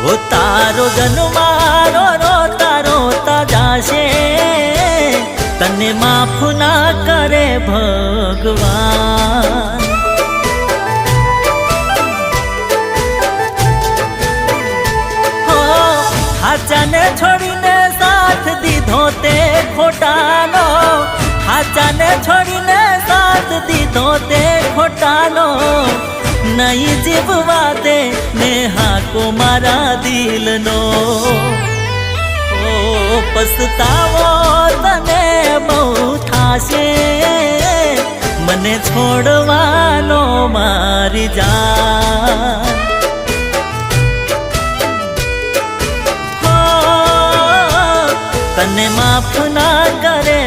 ઓ તારો જન્મારો રોતા રોતા જાશે, તને માફ ના કરે ભગવાન। હાચાને છોડીને સાથ દીધો તે ખોટાનો, હાચાને છોડીને સાથ દીધો તે ખોટાનો, નહીં જીવવા દે ને હાકો મારા દિલનો। ઓ પસ્તાવો તને બહુ થાશે, મને છોડવાનો મારી જાન। તને માફ ના કરે